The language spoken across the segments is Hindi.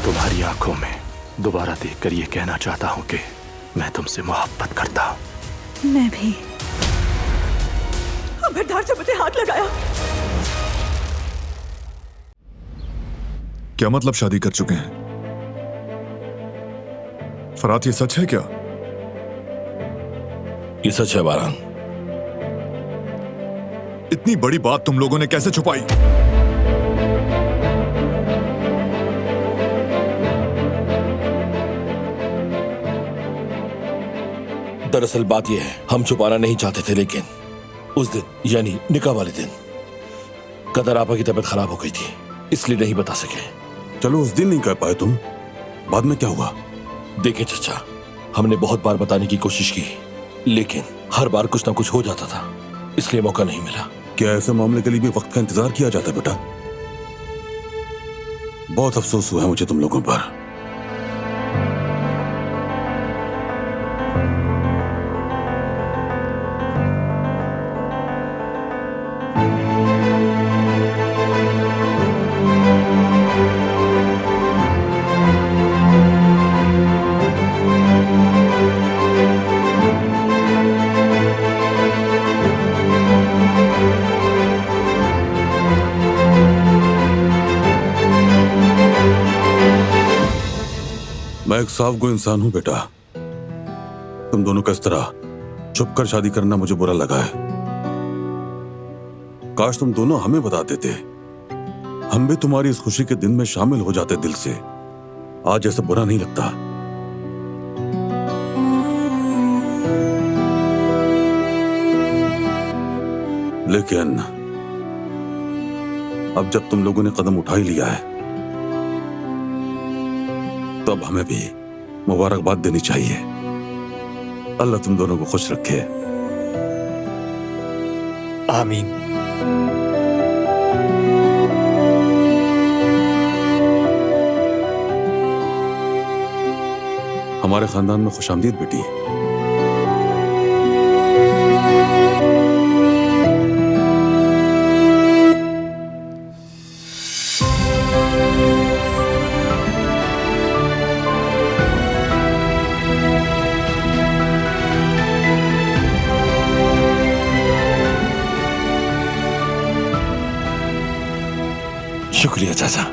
तुम्हारी आंखों में दोबारा देखकर ये कहना चाहता हूँ कि मैं तुमसे मोहब्बत करता हूँ। मैं भी। खबरदार से मुझे हाथ लगाया। क्या मतलब शादी कर चुके हैं? फरात, ये सच है क्या? ये सच है बारान। इतनी बड़ी बात तुम लोगों ने कैसे छुपाई? दरअसल बात यह है, हम छुपाना नहीं चाहते थे, लेकिन उस दिन यानी निकाह वाले दिन कदर आपा की तबीयत खराब हो गई थी, इसलिए नहीं बता सके। चलो उस दिन नहीं कह पाए तुम, बाद में क्या हुआ? देखिए चचा, हमने बहुत बार बताने की कोशिश की, लेकिन हर बार कुछ ना कुछ हो जाता था, इसलिए मौका नहीं मिला। क्या ऐसे मामले के लिए भी वक्त का इंतजार किया जाता है बेटा? बहुत अफसोस हुआ है मुझे तुम लोगों पर। मैं एक साफ गो इंसान हूं बेटा। तुम दोनों का इस तरह छुपकर शादी करना मुझे बुरा लगा है। काश तुम दोनों हमें बता देते, हम भी तुम्हारी इस खुशी के दिन में शामिल हो जाते दिल से। आज ऐसा बुरा नहीं लगता। लेकिन अब जब तुम लोगों ने कदम उठा ही लिया है, तो अब हमें भी मुबारकबाद देनी चाहिए। अल्लाह तुम दोनों को खुश रखे। आमीन। हमारे खानदान में खुशामदीद बेटी। शुक्रिया चाचा।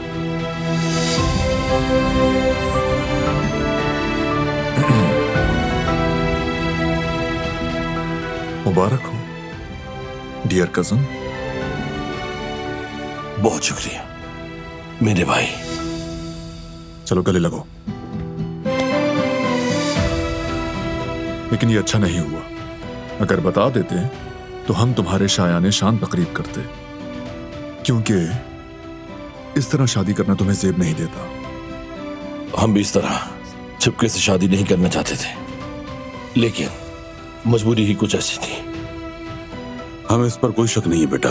मुबारक हो डियर कजन। बहुत शुक्रिया मेरे भाई। चलो गले लगो। लेकिन ये अच्छा नहीं हुआ। अगर बता देते तो हम तुम्हारे शायाने शान तकरीब करते, क्योंकि इस तरह शादी करना तुम्हें जेब नहीं देता। हम भी इस तरह चुपके से शादी नहीं करना चाहते थे, लेकिन मजबूरी ही कुछ ऐसी थी। हमें इस पर कोई शक नहीं है बेटा।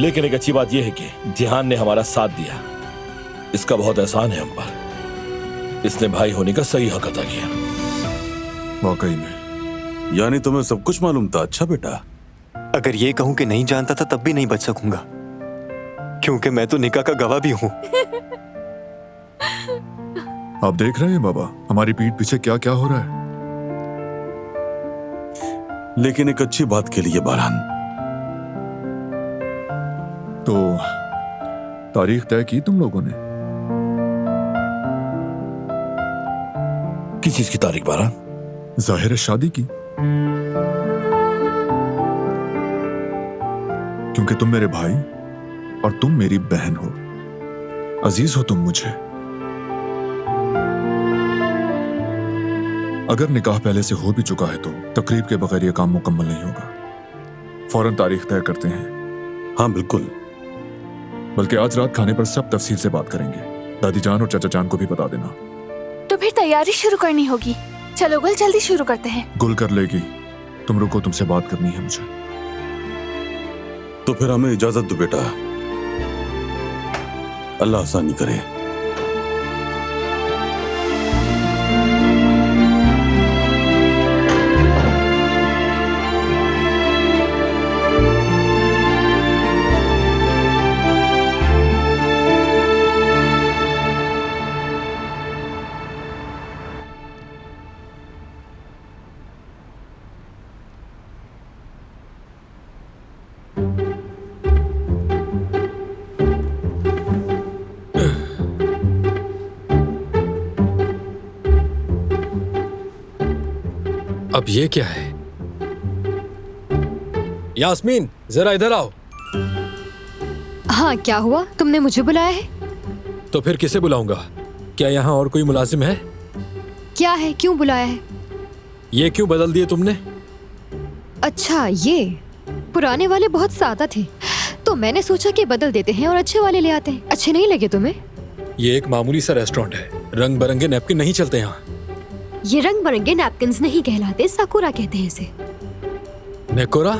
लेकिन एक अच्छी बात यह है कि जिहान ने हमारा साथ दिया, इसका बहुत एहसान है हम पर। इसने भाई होने का सही हक अदा किया। वाकई में। यानी तुम्हें सब कुछ मालूम था? अच्छा बेटा। अगर ये कहूं कि नहीं जानता था तब भी नहीं बच सकूंगा, क्योंकि मैं तो निकाह का गवाह भी हूं। आप देख रहे हैं बाबा, हमारी पीठ पीछे क्या क्या हो रहा है। लेकिन एक अच्छी बात के लिए बारान। तो तारीख तय की तुम लोगों ने? किस चीज की तारीख बारान? जाहिर है शादी की, क्योंकि तुम मेरे भाई और तुम मेरी बहन हो। अजीज हो तुम मुझे। अगर निकाह पहले से हो भी चुका है तो तकरीब के बगैर यह काम मुकम्मल नहीं होगा। फौरन तारीख तय करते हैं। हाँ बिल्कुल। बल्कि आज रात खाने पर सब तफसील से बात करेंगे। दादी जान और चाचा जान को भी बता देना। तो फिर तैयारी शुरू करनी होगी। चलो गुल, जल्दी शुरू करते हैं। गुल कर लेगी, तुम रुको, तुमसे बात करनी है मुझे। तो फिर हमें इजाजत दो बेटा। अल्लाह आसानी करे। ये क्या है? यास्मीन, जरा इधर आओ। हाँ, क्या हुआ? तुमने मुझे बुलाया है? तो फिर किसे बुलाऊंगा? क्या यहाँ और कोई मुलाजिम है? क्या है, क्यों बुलाया है? ये क्यों बदल दिए तुमने? अच्छा, ये पुराने वाले बहुत सादा थे, तो मैंने सोचा कि बदल देते हैं और अच्छे वाले ले आते हैं। अच्छे नहीं लगे तुम्हें? ये एक मामूली सा रेस्टोरेंट है, रंग बिरंगे नैपकिन नहीं चलते यहाँ। ये रंग बिरंगे नैपकिन्स नहीं कहलाते, साकुरा कहते हैं इसे। नेकोरा?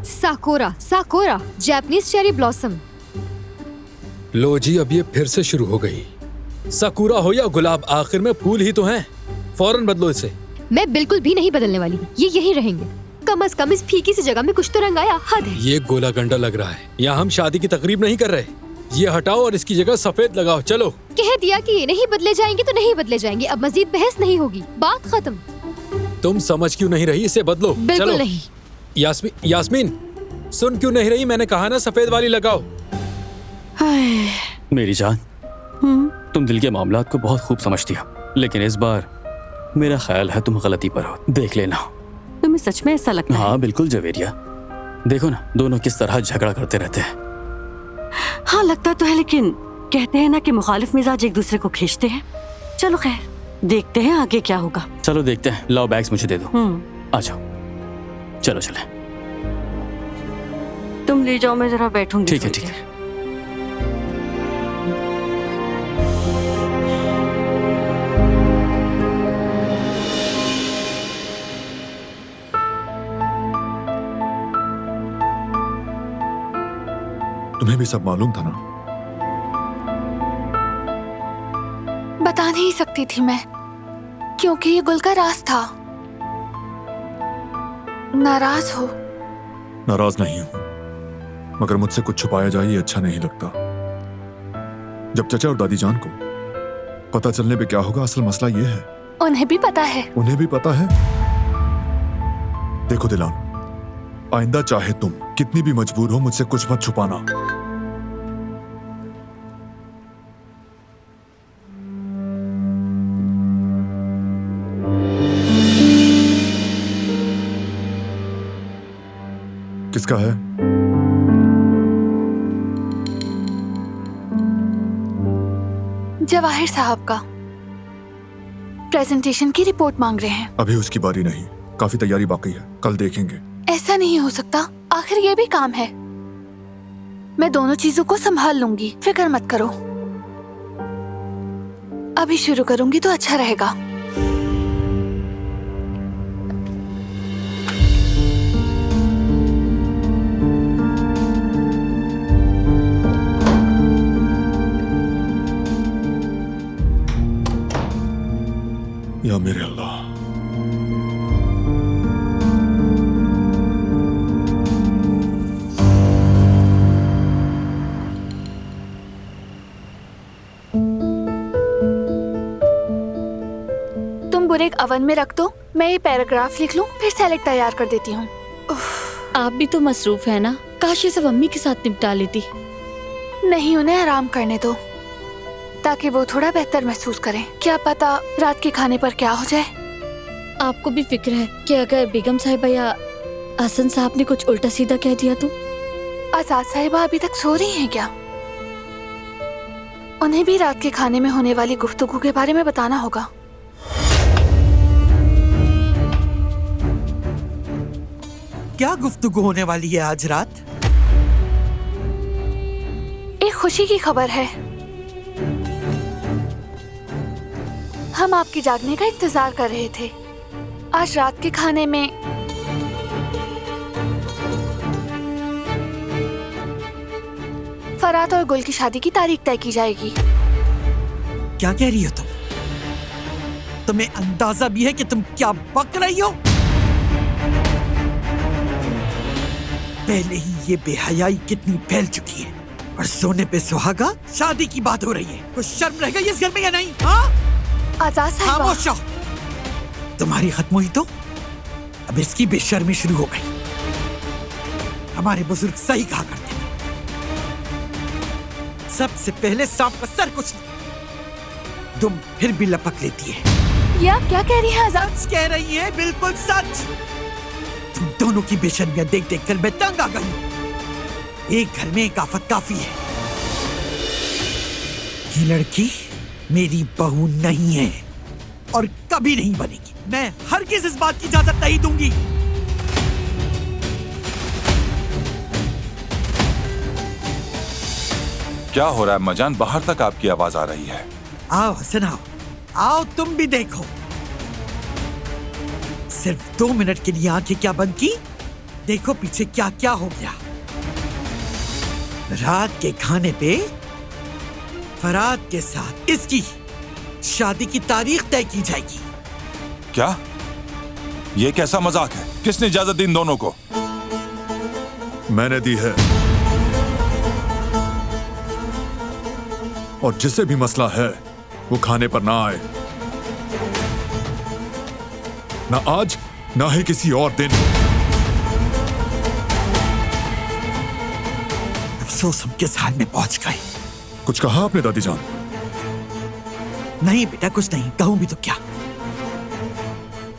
साकुरा, साकुरा, जापानीज चेरी ब्लॉसम। लो जी, अब ये फिर से शुरू हो गई। साकुरा हो या गुलाब, आखिर में फूल ही तो हैं। फौरन बदलो इसे। मैं बिल्कुल भी नहीं बदलने वाली, ये यहीं रहेंगे। कम से कम इस फीकी सी जगह में कुछ तो रंग आया, हद है। ये गोला गंडा लग रहा है। यहाँ हम शादी की तकरीब नहीं कर रहे। ये हटाओ और इसकी जगह सफेद लगाओ। चलो। कह दिया कि ये नहीं बदले जाएंगे तो नहीं बदले जाएंगे। अब मजीद बहस नहीं होगी, बात खत्म। तुम समझ क्यों नहीं रही? इसे बदलो। बिल्कुल चलो। नहीं। यास्मीन, सुन क्यों नहीं रही? मैंने कहा ना सफेद वाली लगाओ। मेरी जान, तुम दिल के मामलात को बहुत खूब समझती हो, लेकिन इस बार मेरा ख्याल है तुम गलती पर हो। देख लेना। तुम्हें सच में ऐसा लगता है? हाँ बिल्कुल जवेरिया, देखो ना दोनों किस तरह झगड़ा करते रहते हैं। हाँ लगता तो है, लेकिन कहते हैं ना कि मुखालिफ मिजाज एक दूसरे को खींचते हैं। चलो खैर, देखते हैं आगे क्या होगा। चलो देखते हैं। लाओ बैग्स मुझे दे दो। आ जाओ, चलो चले। तुम ले जाओ, मैं जरा बैठूंगी। ठीक है ठीक है। तुम्हें भी सब मालूम था ना? बता नहीं सकती थी मैं, क्योंकि ये गुल का राज था। नाराज हो? नाराज नहीं हूं, मगर मुझसे कुछ छुपाया जाए ये अच्छा नहीं लगता। जब चचा और दादी जान को पता चलने पे क्या होगा, असल मसला ये है। उन्हें भी पता है। उन्हें भी पता है। देखो दिलान, आइंदा चाहे तुम कितनी भी मजबूर हो, मुझसे कुछ मत छुपाना। किसका है? जवाहिर साहब का। प्रेजेंटेशन की रिपोर्ट मांग रहे हैं। अभी उसकी बारी नहीं, काफी तैयारी बाकी है, कल देखेंगे। ऐसा नहीं हो सकता, आखिर ये भी काम है। मैं दोनों चीजों को संभाल लूंगी, फिक्र मत करो। अभी शुरू करूंगी तो अच्छा रहेगा। या मेरे अल्लाह, तुम बुरेक अवन में रख दो, मैं ये पैराग्राफ लिख लूं, फिर सैलेड तैयार कर देती हूँ। आप भी तो मसरूफ है ना, काश ये सब अम्मी के साथ निपटा लेती। नहीं, उन्हें आराम करने दो ताकि वो थोड़ा बेहतर महसूस करें। क्या पता रात के खाने पर क्या हो जाए। आपको भी फिक्र है कि अगर बेगम साहिबा या हसन साहब ने कुछ उल्टा सीधा कह दिया तो? आजाद साहिबा अभी तक सो रही हैं क्या? उन्हें भी रात के खाने में होने वाली गुफ्तगू के बारे में बताना होगा। क्या गुफ्तगू होने वाली है आज रात? एक खुशी की खबर है। हम आपके जागने का इंतजार कर रहे थे। आज रात के खाने में फरात और गुल की शादी की तारीख तय की जाएगी। क्या कह रही हो तुम? तुम्हें अंदाजा भी है कि तुम क्या बक रही हो? पहले ही ये बेहयाई कितनी फैल चुकी है, और सोने पे सुहागा, शादी की बात हो रही है। कुछ शर्म रह गई इस घर में या नहीं? हाँ? आजाद साहिबा, खामोश रहो। तुम्हारी खत्म हुई तो अब इसकी बेशर्मी शुरू हो गई। हमारे बुजुर्ग सही कहा करते हैं, सबसे पहले सांप का सर कुछ। तुम फिर भी लपक लेती है। ये आप क्या कह रही हैं आजाद? सच कह रही है, बिल्कुल सच। तुम दोनों की बेशर्मियां देख देख कर मैं तंग आ गई। एक घर में एक आफत काफी है। ये लड़की मेरी बहू नहीं है और कभी नहीं बनेगी। मैं हरगिज इस बात की इजाजत नहीं दूंगी। क्या हो रहा है मजान? बाहर तक आपकी आवाज आ रही है। आओ हसन, आओ आओ, तुम भी देखो। सिर्फ 2 मिनट के लिए आंखें क्या बंद की, देखो पीछे क्या क्या हो गया। रात के खाने पे फराद के साथ इसकी शादी की तारीख तय की जाएगी। क्या? ये कैसा मजाक है? किसने इजाजत दी इन दोनों को? मैंने दी है। और जिसे भी मसला है वो खाने पर ना आए, ना आज ना ही किसी और दिन। अफसोस हम किस हाल में पहुंच गए। कुछ कहा आपने दादी जान? नहीं बेटा, कुछ नहीं। कहूं भी तो क्या?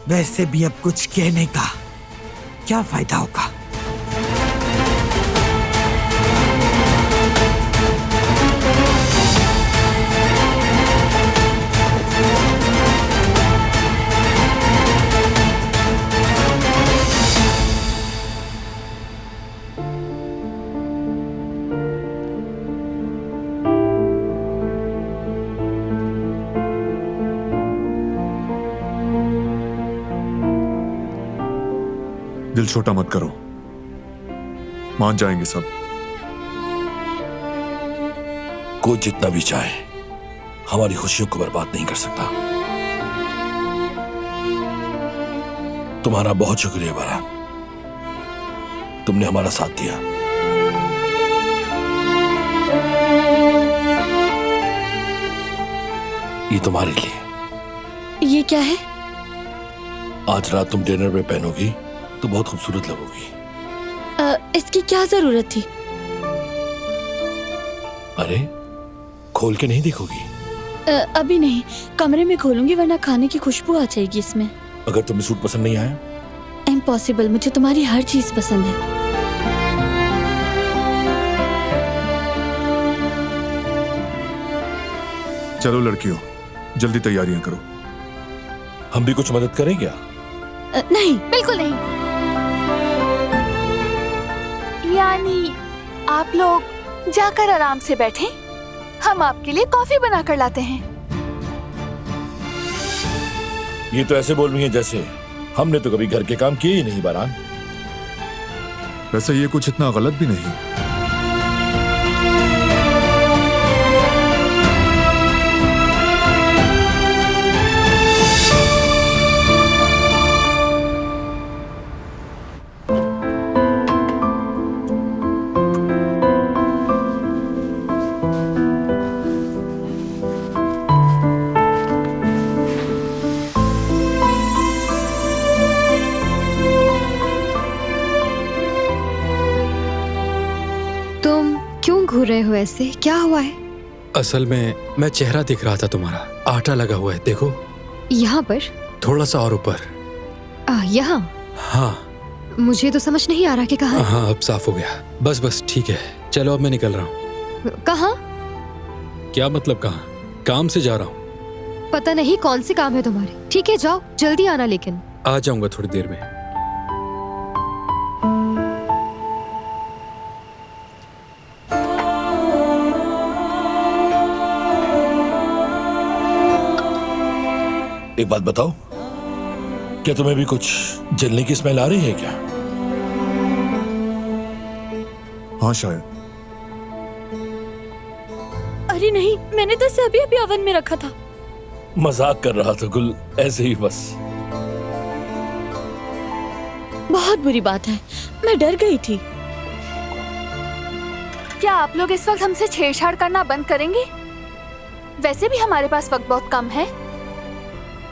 वैसे भी अब कुछ कहने का क्या फायदा होगा। दिल छोटा मत करो, मान जाएंगे सब। कोई जितना भी चाहे हमारी खुशियों को बर्बाद नहीं कर सकता। तुम्हारा बहुत शुक्रिया बारा, तुमने हमारा साथ दिया। ये तुम्हारे लिए। ये क्या है? आज रात तुम डिनर में पहनोगी तो बहुत खूबसूरत लगोगी। इसकी क्या जरूरत थी? अरे खोल के नहीं देखोगी? अभी नहीं, कमरे में खोलूंगी वरना खाने की खुशबू आ जाएगी इसमें। अगर तुम्हें सूट पसंद नहीं आया? इम्पॉसिबल, मुझे तुम्हारी हर चीज पसंद है। चलो लड़कियों, जल्दी तैयारियां करो। हम भी कुछ मदद करें क्या? नहीं, बिल्कुल नहीं। यानी आप लोग जाकर आराम से बैठें, हम आपके लिए कॉफी बनाकर लाते हैं। ये तो ऐसे बोल रही है जैसे हमने तो कभी घर के काम किए ही नहीं बारान। वैसे ये कुछ इतना गलत भी नहीं। घूर रहे हो ऐसे, क्या हुआ है? असल में मैं चेहरा दिख रहा था तुम्हारा, आटा लगा हुआ है, देखो। यहाँ पर? थोड़ा सा और ऊपर। यहाँ? हाँ। मुझे तो समझ नहीं आ रहा कि कहाँ। हाँ अब साफ हो गया। बस बस ठीक है, चलो अब मैं निकल रहा हूँ। कहाँ? क्या मतलब कहाँ? काम से जा रहा हूँ। पता नहीं कौन से काम है तुम्हारे। ठीक है जाओ, जल्दी आना लेकिन। आ जाऊंगा थोड़ी देर में। एक बात बताओ, क्या तुम्हें भी कुछ जलने की स्मेल आ रही है क्या? हाँ शायद। अरे नहीं, मैंने तो इसे अभी अभी ओवन में रखा था। मजाक कर रहा था गुल, ऐसे ही बस। बहुत बुरी बात है, मैं डर गई थी। क्या आप लोग इस वक्त हमसे छेड़छाड़ करना बंद करेंगे? वैसे भी हमारे पास वक्त बहुत कम है।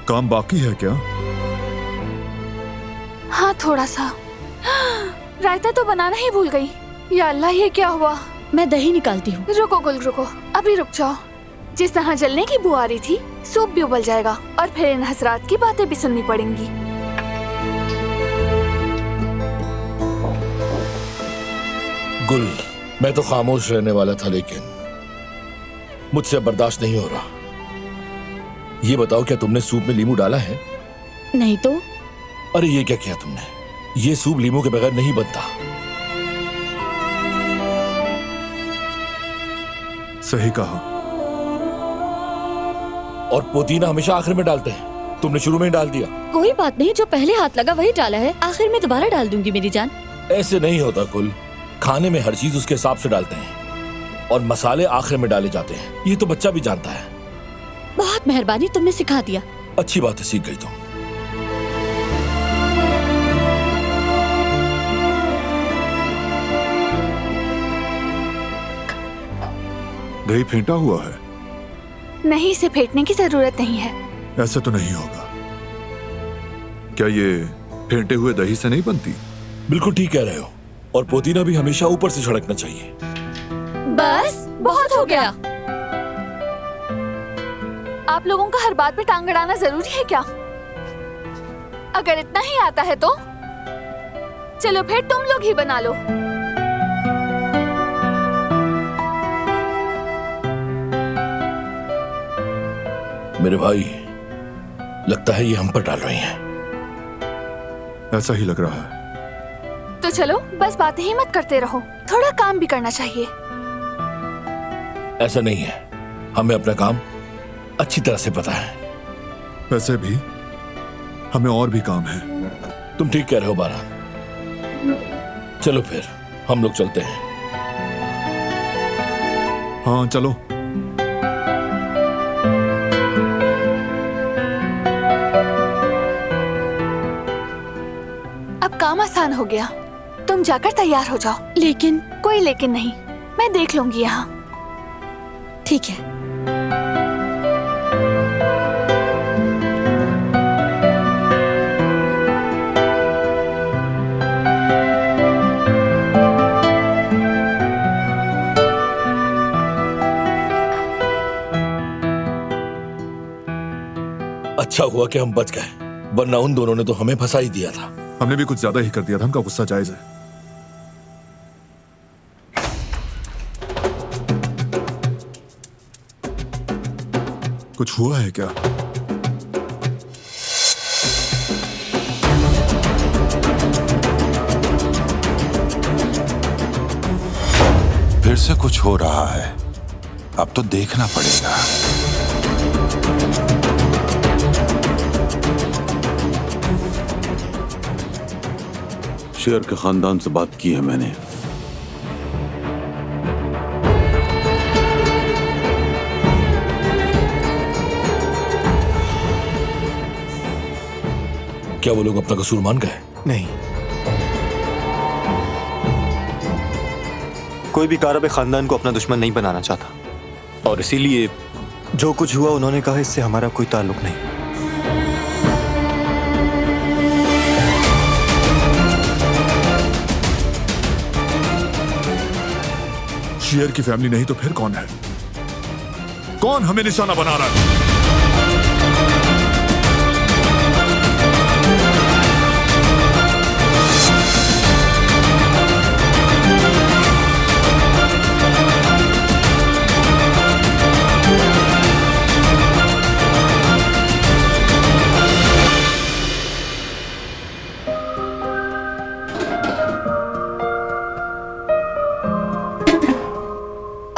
काम बाकी है क्या? हाँ थोड़ा सा। रायता तो बनाना ही भूल गई। या अल्लाह, ये क्या हुआ? मैं दही निकालती हूँ। रुको गुल रुको, अभी रुक जाओ। जिस तरह जलने की बू आ रही थी, सूप भी उबल जाएगा और फिर इन हसरात की बातें भी सुननी पड़ेंगी। गुल, मैं तो खामोश रहने वाला था, लेकिन मुझसे बर्दाश्त नहीं हो रहा। ये बताओ, क्या तुमने सूप में लीमू डाला है? नहीं तो। अरे ये क्या किया तुमने? ये सूप लीमू के बगैर नहीं बनता। सही कहा। और पुदीना हमेशा आखिर में डालते हैं, तुमने शुरू में ही डाल दिया। कोई बात नहीं, जो पहले हाथ लगा वही डाला है, आखिर में दोबारा डाल दूंगी मेरी जान। ऐसे नहीं होता कुल, खाने में हर चीज उसके हिसाब से डालते हैं और मसाले आखिर में डाले जाते हैं। ये तो बच्चा भी जानता है। बहुत मेहरबानी, तुमने सिखा दिया। अच्छी बात है, सीख गई तुम। दही फेंटा हुआ है? नहीं, इसे फेंटने की जरूरत नहीं है। ऐसा तो नहीं होगा। क्या ये फेंटे हुए दही से नहीं बनती? बिल्कुल ठीक कह रहे हो। और पुदीना भी हमेशा ऊपर से छिड़कना चाहिए। बस बहुत हो गया। आप लोगों का हर बात पे टांग अड़ाना जरूरी है क्या? अगर इतना ही आता है तो चलो फिर तुम लोग ही बना लो। मेरे भाई, लगता है ये हम पर डाल रही हैं। ऐसा ही लग रहा है। तो चलो, बस बातें ही मत करते रहो, थोड़ा काम भी करना चाहिए। ऐसा नहीं है, हमें अपना काम अच्छी तरह से पता है। वैसे भी हमें और भी काम है। तुम ठीक कह रहे हो बारान। चलो फिर हम लोग चलते हैं। हाँ चलो। अब काम आसान हो गया, तुम जाकर तैयार हो जाओ। लेकिन? कोई लेकिन नहीं, मैं देख लूंगी यहाँ। ठीक है। अच्छा हुआ कि हम बच गए, वरना उन दोनों ने तो हमें फंसा ही दिया था। हमने भी कुछ ज्यादा ही कर दिया था। हमका गुस्सा जायज है। कुछ हुआ है क्या? फिर से कुछ हो रहा है। अब तो देखना पड़ेगा। शेर के खानदान से बात की है मैंने। क्या वो लोग अपना कसूर मान गए? नहीं, कोई भी कारब खानदान को अपना दुश्मन नहीं बनाना चाहता, और इसीलिए जो कुछ हुआ उन्होंने कहा इससे हमारा कोई ताल्लुक नहीं। शेर की फैमिली नहीं तो फिर कौन है? कौन हमें निशाना बना रहा है?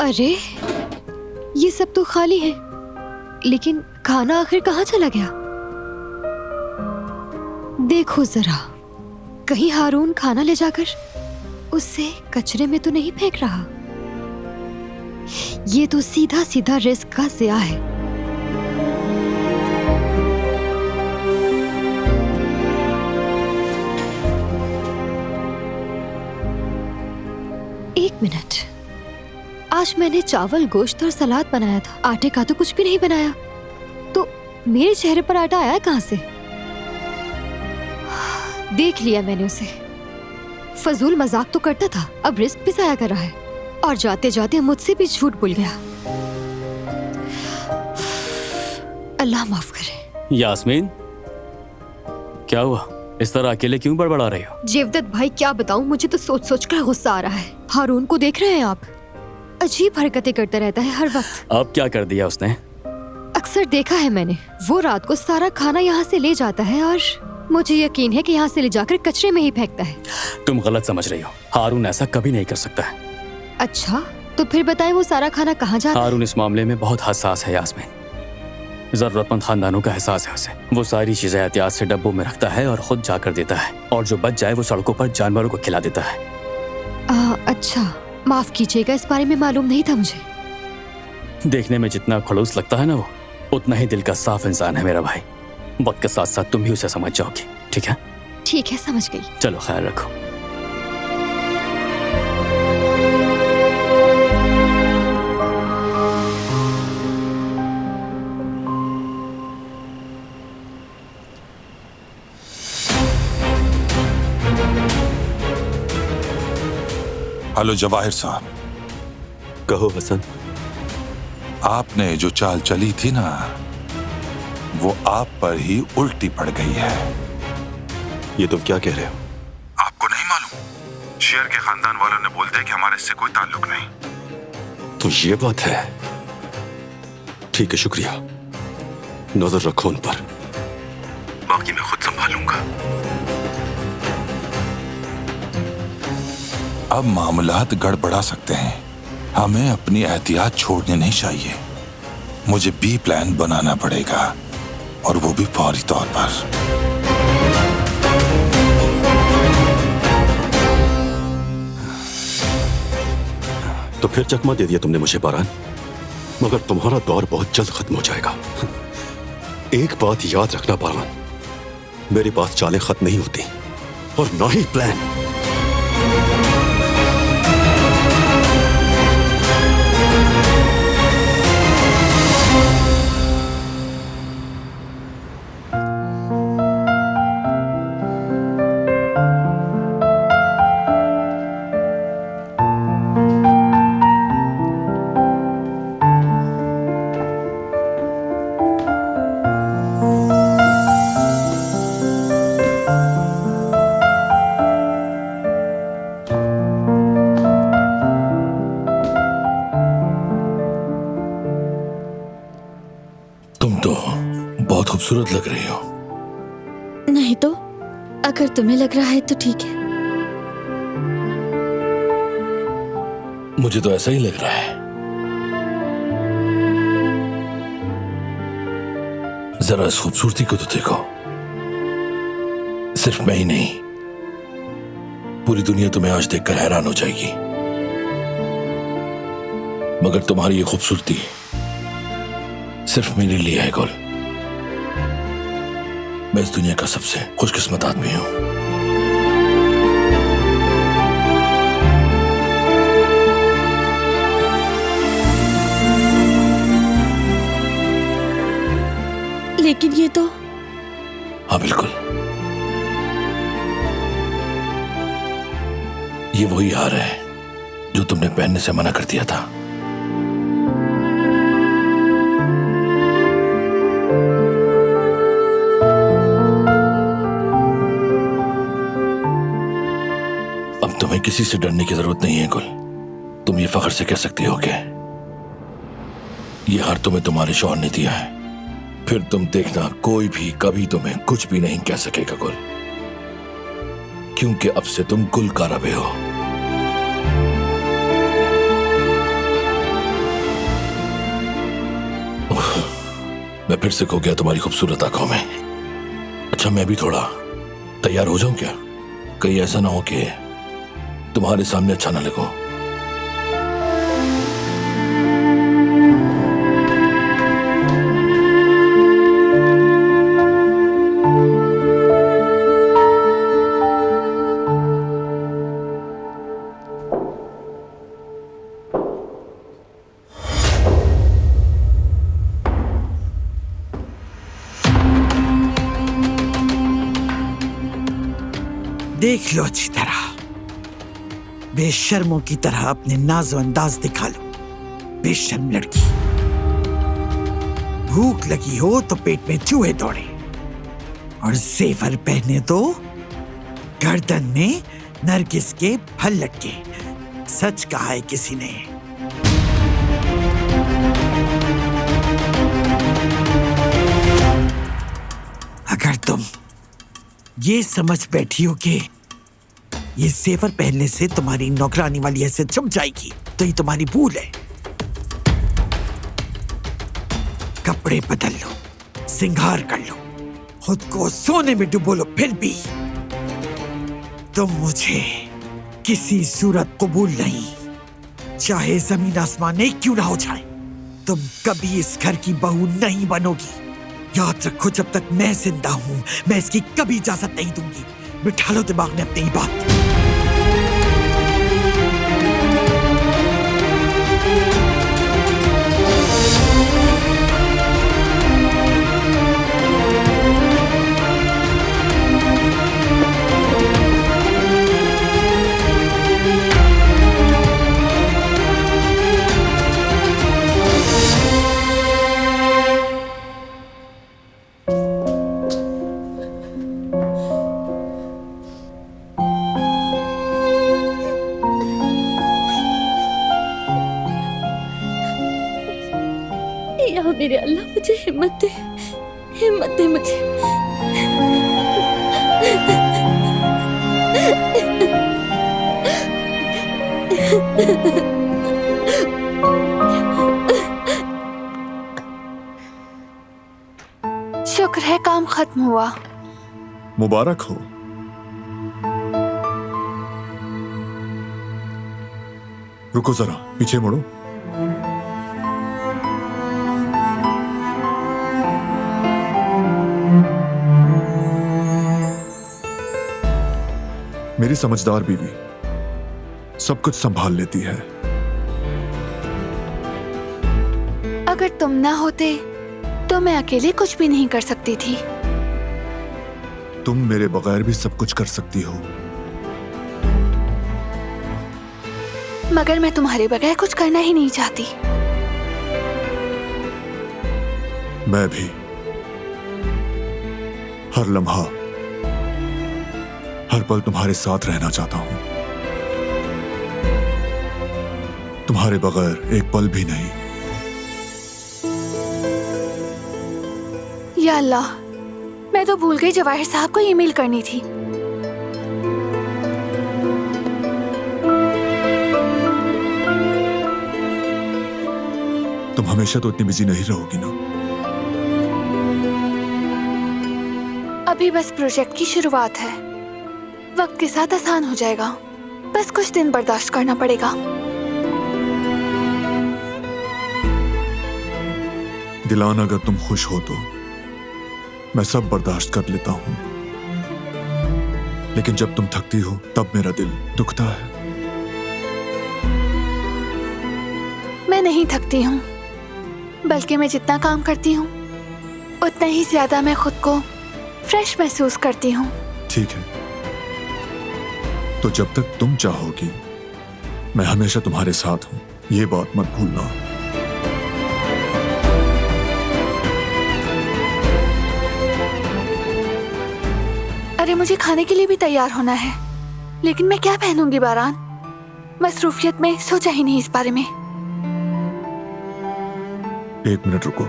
अरे, ये सब तो खाली है, लेकिन खाना आखिर कहाँ चला गया? देखो जरा, कहीं हारून खाना ले जाकर उसे कचरे में तो नहीं फेंक रहा। ये तो सीधा सीधा रिस्क का ज़िया है। एक मिनट, आज मैंने चावल, गोश्त और सलाद बनाया था। आटे का तो कुछ भी नहीं बनाया, तो मेरे चेहरे पर आटा आया कहां से? देख लिया मैंने उसे। फजूल मजाक तो करता था, अब रिस्क भी जाया कर रहा है, और जाते जाते मुझसे भी झूठ बोल गया। अल्लाह माफ करे। यास्मीन, क्या हुआ? इस तरह अकेले क्यों बड़बड़ा रही हो? जेवदत भाई क्या बताऊं, मुझे तो सोच सोच कर गुस्सा आ रहा है। हारून को देख रहे हैं आप? अजीब हरकतें करता रहता है हर वक्त। अब क्या कर दिया उसने? अक्सर देखा है मैंने, वो रात को सारा खाना यहाँ से ले जाता है और मुझे यकीन है कि यहाँ से ले जाकर कचरे में ही फेंकता है। तुम गलत समझ रही हो, हारून ऐसा कभी नहीं कर सकता है। अच्छा, तो फिर बताएं वो सारा खाना कहाँ जाता है? हारून इस मामले में बहुत हसास है यास्मीन। जरूरतमंद खानदानों का एहसास है उसे। वो सारी चीजें एहतियात से डब्बों में रखता है और खुद जाकर देता है, और जो बच जाए वो सड़कों पर जानवरों को खिला देता है। अच्छा, माफ कीजिएगा, इस बारे में मालूम नहीं था मुझे। देखने में जितना खड़ूस लगता है ना, वो उतना ही दिल का साफ इंसान है मेरा भाई। वक्त के साथ साथ तुम भी उसे समझ जाओगी, ठीक है? ठीक है, समझ गई। चलो ख्याल रखो। हेलो जवाहिर साहब। कहो हसन। आपने जो चाल चली थी ना, वो आप पर ही उल्टी पड़ गई है। ये तुम क्या कह रहे हो? आपको नहीं मालूम? शेर के खानदान वालों ने बोल दिया कि हमारे इससे कोई ताल्लुक नहीं। तो ये बात है। ठीक है, शुक्रिया। नजर रखो उन पर, बाकी मैं खुद संभालूंगा। अब मामलात गड़बड़ा सकते हैं। हमें अपनी एहतियात छोड़नी नहीं चाहिए। मुझे बी प्लान बनाना पड़ेगा, और वो भी फौरी तौर पर। तो फिर चकमा दे दिया तुमने मुझे बारान, मगर तुम्हारा दौर बहुत जल्द खत्म हो जाएगा। एक बात याद रखना बारान, मेरे पास चालें खत्म नहीं होती, और ना ही प्लान। खूबसूरत लग रही हो। नहीं तो, अगर तुम्हें लग रहा है तो ठीक है। मुझे तो ऐसा ही लग रहा है। जरा इस खूबसूरती को तो देखो। सिर्फ मैं ही नहीं, पूरी दुनिया तुम्हें आज देखकर हैरान हो जाएगी। मगर तुम्हारी ये खूबसूरती सिर्फ मेरे लिए है गुल। मैं इस दुनिया का सबसे खुशकिस्मत आदमी हूं। लेकिन ये तो... हाँ बिल्कुल, ये वही हार है जो तुमने पहनने से मना कर दिया था। अब तुम्हें किसी से डरने की जरूरत नहीं है गुल। तुम ये फख्र से कह सकती हो कि ये हार तुम्हें तुम्हारे शौहर ने दिया है। फिर तुम देखना, कोई भी कभी तुम्हें कुछ भी नहीं कह सकेगा गुल, क्योंकि अब से तुम गुल का रबे हो। मैं फिर से खो गया तुम्हारी खूबसूरत आंखों में। अच्छा, मैं भी थोड़ा तैयार हो जाऊं क्या? कहीं ऐसा ना हो कि तुम्हारे सामने अच्छा ना लगो। देख लो अच्छी तरह, बेशर्मों की तरह अपने नाज़ो अंदाज दिखा लो। बेशर्म लड़की। भूख लगी हो तो पेट में चूहे दौड़े, और जेवर पहने तो गर्दन में नरगिस के फल लटके। सच कहा है किसी ने। अगर तुम ये समझ बैठी हो कि ये जेवर पहनने से तुम्हारी नौकरानी वाली हैसियत छुप जाएगी, तो ये तुम्हारी भूल है। कपड़े बदल लो, सिंगार कर लो, खुद को सोने में डुबो लो, फिर भी तुम मुझे किसी सूरत कबूल नहीं, चाहे जमीन आसमान एक क्यों ना हो जाए। तुम कभी इस घर की बहू नहीं बनोगी। याद रखो, जब तक मैं जिंदा हूं, मैं इसकी कभी इजाजत नहीं दूंगी। बिठा लो दिमाग में अपनी बात। या मेरे अल्लाह, मुझे हिम्मत दे, हिम्मत दे मुझे। शुक्र है काम खत्म हुआ। मुबारक हो। रुको जरा, पीछे मुड़ो। मेरी समझदार बीवी सब कुछ संभाल लेती है। अगर तुम ना होते तो मैं अकेले कुछ भी नहीं कर सकती थी। तुम मेरे बगैर भी सब कुछ कर सकती हो। मगर मैं तुम्हारे बगैर कुछ करना ही नहीं चाहती। मैं भी हर लम्हा, हर पल तुम्हारे साथ रहना चाहता हूं। तुम्हारे बगैर एक पल भी नहीं। या अल्लाह, मैं तो भूल गई जवाहिर साहब को ईमेल करनी थी। तुम हमेशा तो इतनी बिजी नहीं रहोगी ना। अभी बस प्रोजेक्ट की शुरुआत है, वक्त के साथ आसान हो जाएगा। बस कुछ दिन बर्दाश्त करना पड़ेगा। दिलान, अगर तुम खुश हो तो मैं सब बर्दाश्त कर लेता हूं, लेकिन जब तुम थकती हो तब मेरा दिल दुखता है। मैं नहीं थकती हूँ, बल्कि मैं जितना काम करती हूँ उतना ही ज्यादा मैं खुद को फ्रेश महसूस करती हूँ। ठीक है, तो जब तक तुम चाहोगी मैं हमेशा तुम्हारे साथ हूं, ये बात मत भूलना। अरे मुझे खाने के लिए भी तैयार होना है, लेकिन मैं क्या पहनूंगी बारान? मसरूफियत में सोचा ही नहीं इस बारे में। एक मिनट रुको।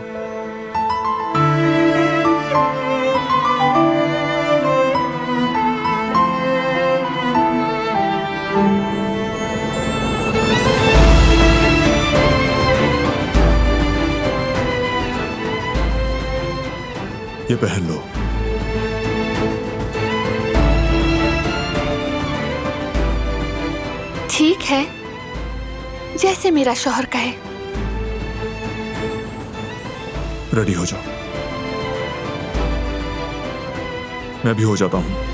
ये पहन लो। ठीक है, जैसे मेरा शौहर कहे। रेडी हो जाओ, मैं भी हो जाता हूं।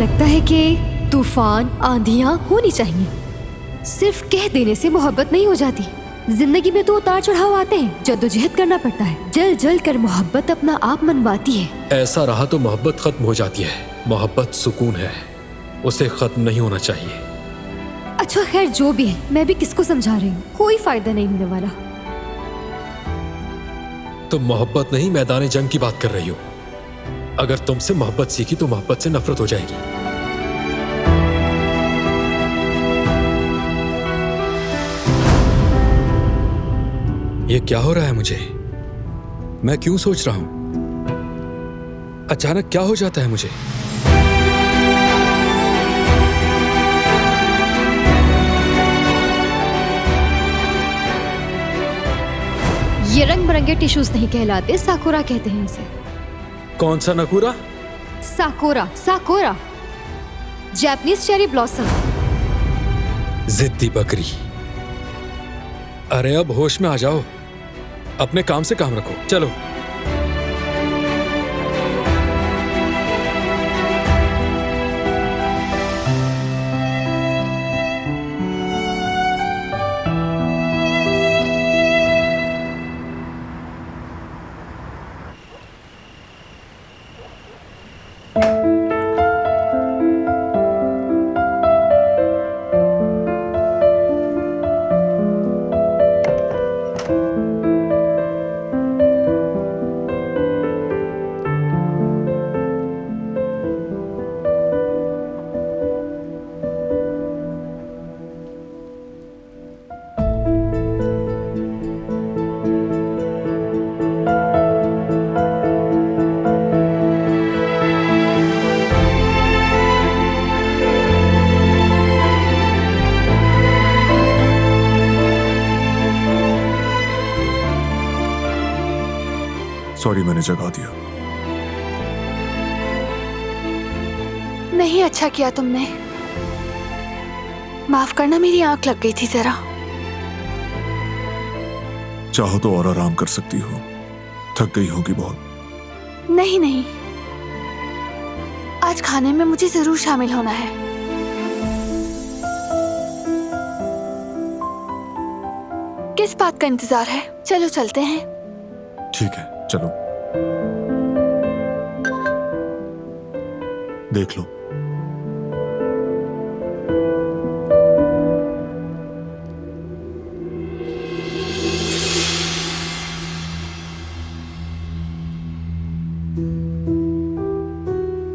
लगता है कि तूफान आंधियां होनी चाहिए। सिर्फ कह देने से मोहब्बत नहीं हो जाती। जिंदगी में तो उतार चढ़ाव आते हैं, जद्दोजहद करना पड़ता है। जल जल कर मोहब्बत अपना आप मनवाती है। ऐसा रहा तो मोहब्बत खत्म हो जाती है। मोहब्बत सुकून है, उसे खत्म नहीं होना चाहिए। अच्छा खैर जो भी है, मैं भी किसको समझा रही हूँ, कोई फायदा नहीं होने वाला। तुम मोहब्बत नहीं मैदान जंग की बात कर रही हो। अगर तुमसे मोहब्बत सीखी तो मोहब्बत से नफरत हो जाएगी। ये क्या हो रहा है मुझे? मैं क्यों सोच रहा हूं? अचानक क्या हो जाता है मुझे? ये रंग बिरंगे टिश्यूज नहीं कहलाते, साकुरा कहते हैं इसे। कौन सा नकुरा? साकुरा, साकुरा, जापानीज चेरी ब्लॉसम। जिद्दी बकरी। अरे अब होश में आ जाओ, अपने काम से काम रखो। चलो सॉरी, मैंने जगा दिया। नहीं, अच्छा किया तुमने। माफ करना, मेरी आंख लग गई थी जरा। चाहो तो और आराम कर सकती हो, थक गई होगी बहुत। नहीं नहीं, आज खाने में मुझे जरूर शामिल होना है। किस बात का इंतजार है? चलो चलते हैं। ठीक है, चलो। देख लो,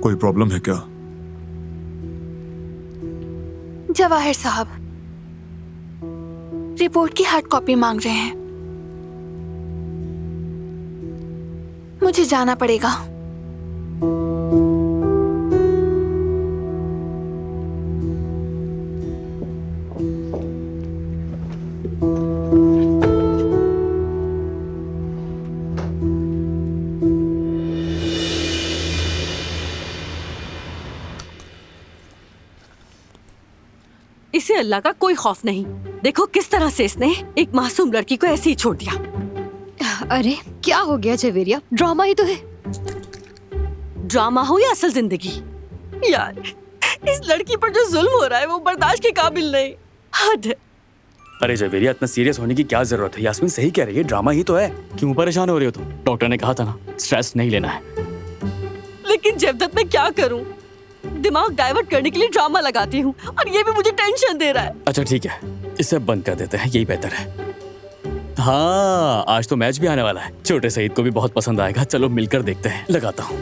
कोई प्रॉब्लम है क्या? जवाहिर साहब रिपोर्ट की हार्ड कॉपी मांग रहे हैं। मुझे जाना पड़ेगा। इसे अल्लाह का कोई खौफ नहीं। देखो किस तरह से इसने एक मासूम लड़की को ऐसे ही छोड़ दिया। अरे क्या हो गया जवेरिया, ड्रामा ही तो है। ड्रामा हो या असल जिंदगी, यार इस लड़की पर जो जुल्म हो रहा है वो बर्दाश्त के काबिल नहीं। हद है। अरे जवेरिया, इतना सीरियस होने की क्या जरूरत है? यास्मीन सही कह रही है, ड्रामा ही तो है। क्यों परेशान हो रही हो तुम? डॉक्टर ने कहा था ना, स्ट्रेस नहीं लेना है। लेकिन जवदत मैं क्या करूं? दिमाग डाइवर्ट करने के लिए ड्रामा लगाती हूँ और ये भी मुझे टेंशन दे रहा है। अच्छा ठीक है, इसे बंद कर देते हैं, यही बेहतर है। हाँ, आज तो मैच भी आने वाला है। छोटे सईद को भी बहुत पसंद आएगा। चलो मिलकर देखते हैं। लगाता हूँ।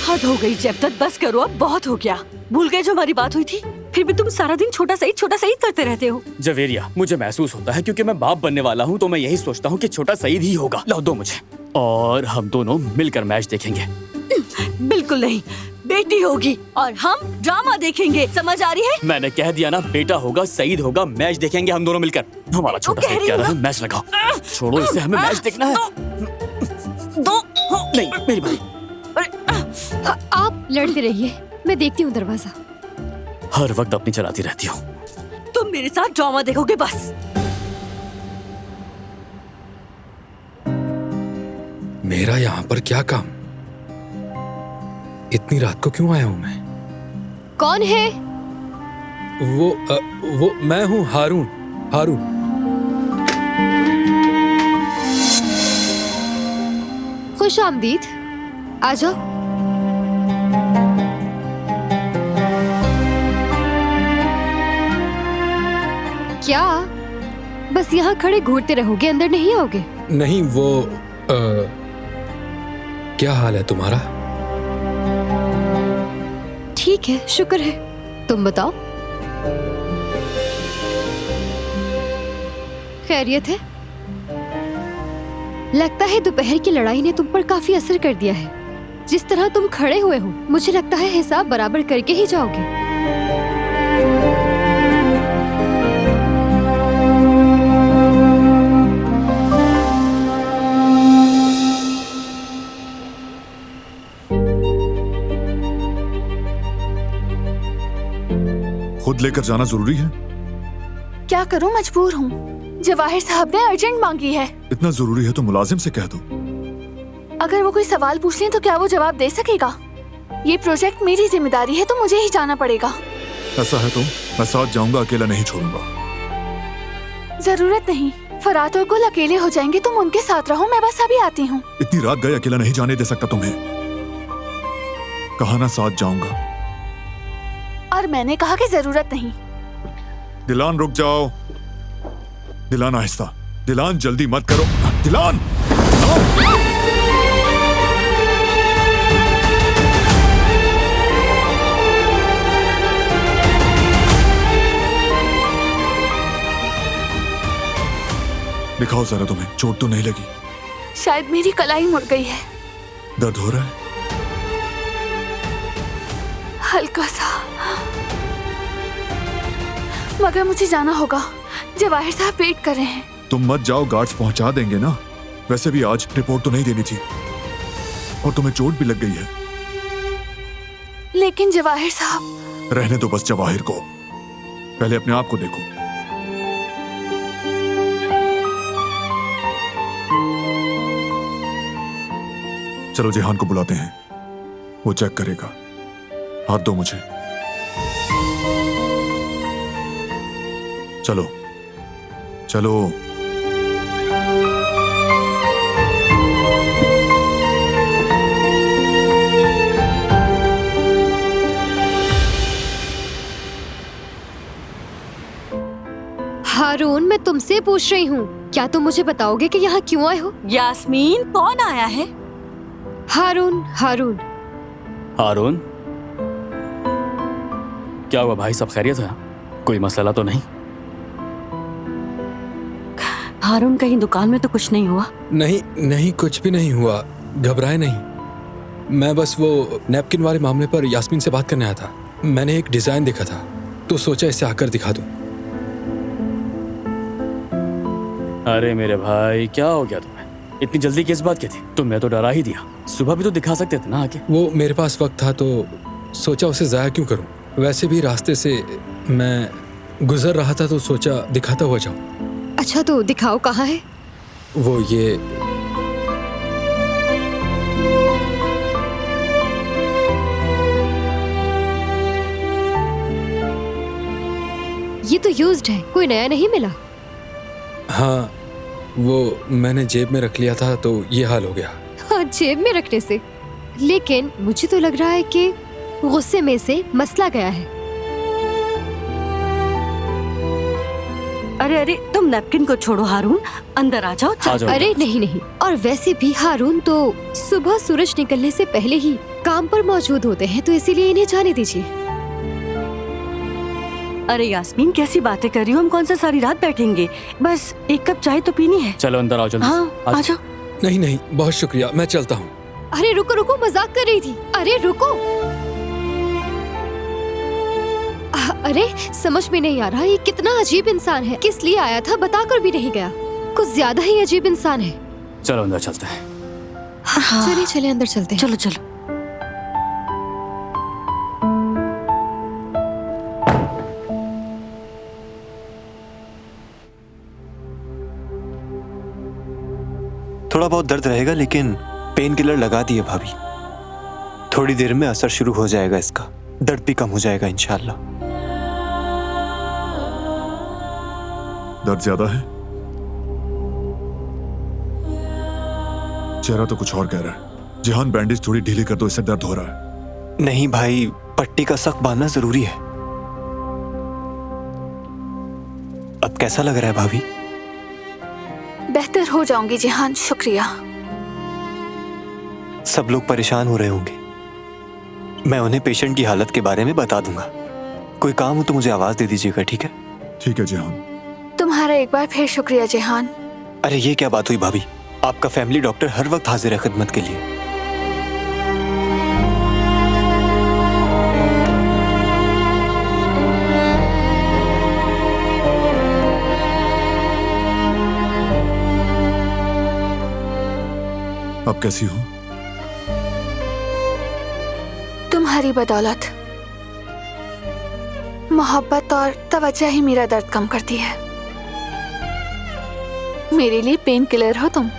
हद हो गई जवदत, बस करो अब, बहुत हो गया। भूल गए जो हमारी बात हुई थी? फिर भी तुम सारा दिन छोटा सईद करते रहते हो। जवेरिया, मुझे महसूस होता है क्योंकि मैं बाप बनने वाला हूँ तो मैं यही सोचता हूँ कि छोटा सईद ही होगा। लाओ दो मुझे, और हम दोनों मिलकर मैच देखेंगे। बिल्कुल नहीं, बेटी होगी और हम ड्रामा देखेंगे। समझ आ रही है? मैंने कह दिया ना, बेटा होगा, सईद होगा, मैच देखेंगे हम दोनों मिलकर। हमारा छोटा सईद कह रहा है मैच लगाओ। छोड़ो इसे, हमें मैच देखना है। दो नहीं, मेरी बारी। आप लड़ते रहिए, मैं देखती हूँ दरवाजा। हर वक्त अपनी चलाती रहती हो। तुम मेरे साथ ड्रामा देखोगे बस। मेरा यहाँ पर क्या काम? इतनी रात को क्यों आया हूं मैं? कौन है? वो मैं हूं, हारून। हारून। खुश आमदीद, आ जाओ। क्या बस यहाँ खड़े घूरते रहोगे, अंदर नहीं आओगे? नहीं, वो क्या हाल है तुम्हारा? ठीक है, शुक्र है। तुम बताओ, खैरियत है? लगता है दोपहर की लड़ाई ने तुम पर काफी असर कर दिया है। जिस तरह तुम खड़े हुए हो, मुझे लगता है हिसाब बराबर करके ही जाओगे। खुद लेकर जाना जरूरी है? क्या करूं, मजबूर हूँ। जवाहिर साहब ने अर्जेंट मांगी है। इतना जरूरी है तो मुलाजिम से कह दो। अगर वो कोई सवाल पूछ ले तो क्या वो जवाब दे सकेगा? ये प्रोजेक्ट मेरी जिम्मेदारी है तो मुझे ही जाना पड़ेगा। ऐसा है तो मैं साथ जाऊंगा, अकेला नहीं छोड़ूंगा। जरूरत नहीं, फरात और गुल अकेले हो जाएंगे, तुम उनके साथ रहो, मैं बस अभी आती हूँ। इतनी रात गए, अकेला नहीं जाने दे सकता तुम्हें। कहा ना साथ जाऊंगा। और मैंने कहा कि जरूरत नहीं। दिलान रुक जाओ। दिलान आहिस्ता। दिलान जल्दी मत करो। दिलान, दिखाओ जरा, तुम्हें चोट तो नहीं लगी? शायद मेरी कलाई मुड़ गई है। दर्द हो रहा है? हल्का सा, मगर मुझे जाना होगा। जवाहिर साहब वेट कर रहे हैं। तुम मत जाओ, गार्ड्स पहुंचा देंगे ना। वैसे भी आज रिपोर्ट तो नहीं देनी थी और तुम्हें चोट भी लग गई है। लेकिन जवाहिर साहब। रहने दो बस जवाहिर को, पहले अपने आप को देखो। चलो जेहान को बुलाते हैं, वो चेक करेगा। हाथ दो मुझे। चलो चलो। हारून, मैं तुमसे पूछ रही हूँ, क्या तुम मुझे बताओगे कि यहाँ क्यों आए हो? यास्मीन, कौन आया है? हारून। हारून। हारून, क्या हुआ भाई, सब खैरियत है? कोई मसला तो नहीं? हारून, कहीं दुकान में तो कुछ नहीं हुआ? नहीं नहीं, कुछ भी नहीं हुआ, घबराए नहीं। मैं बस वो नैपकिन वाले मामले पर यास्मीन से बात करने आया था। मैंने एक डिजाइन देखा था तो सोचा इसे आकर दिखा दूं। अरे मेरे भाई, क्या हो गया तुम्हें? इतनी जल्दी किस बात की थी? तुम्हें तो डरा ही दिया। सुबह भी तो दिखा सकते थे ना आके। वो मेरे पास वक्त था तो सोचा उसे जाया क्यों करूं। वैसे भी रास्ते से मैं गुजर रहा था तो सोचा दिखाता हुआ जाऊं। अच्छा तो दिखाओ, कहाँ है? वो ये तो यूज्ड है, कोई नया नहीं मिला? हाँ, वो मैंने जेब में रख लिया था तो ये हाल हो गया। हाँ, जेब में रखने से? लेकिन मुझे तो लग रहा है कि गुस्से में से मसला गया है। अरे अरे, तुम नैपकिन को छोड़ो हारून, अंदर आ जाओ। अरे नहीं नहीं, और वैसे भी हारून तो सुबह सूरज निकलने से पहले ही काम पर मौजूद होते हैं, तो इसीलिए इन्हें जाने दीजिए। अरे यास्मीन, कैसी बातें कर रही हो? हम कौन सा सारी रात बैठेंगे? बस एक कप चाय तो पीनी है। चलो अंदर आओ जल्दी। हाँ, आ जाओ। नहीं नहीं, बहुत शुक्रिया, मैं चलता हूँ। अरे रुको रुको, मजाक कर रही थी। अरे रुको। अरे समझ में नहीं आ रहा, ये कितना अजीब इंसान है। किस लिए आया था बताकर भी नहीं गया। कुछ ज्यादा ही अजीब इंसान है। चलो अंदर चलते हैं। हाँ। चलिए चलिए अंदर चलते हैं। चलो चलो। थोड़ा बहुत दर्द रहेगा, लेकिन पेन किलर लगा दिए भाभी, थोड़ी देर में असर शुरू हो जाएगा इसका, दर्द भी कम हो जाएगा इंशाल्लाह। दर्द ज्यादा है? चेहरा तो कुछ और कह रहा है। जिहान बैंडेज थोड़ी ढीली कर दो, इससे दर्द हो रहा है। नहीं भाई, पट्टी का सख्त बांधना जरूरी है। अब कैसा लग रहा है भाभी? बेहतर हो जाऊंगी जिहान, शुक्रिया। सब लोग परेशान हो रहे होंगे, मैं उन्हें पेशेंट की हालत के बारे में बता दूंगा। कोई काम हो तो मुझे आवाज दे दीजिएगा, ठीक है? ठीक है जिहान। तुम्हारा एक बार फिर शुक्रिया जिहान। अरे ये क्या बात हुई भाभी, आपका फैमिली डॉक्टर हर वक्त हाजिर है खिदमत के लिए। अब कैसी हो? तुम्हारी बदौलत मोहब्बत और तवज्जो ही मेरा दर्द कम करती है। मेरे लिए पेन किलर हो तुम।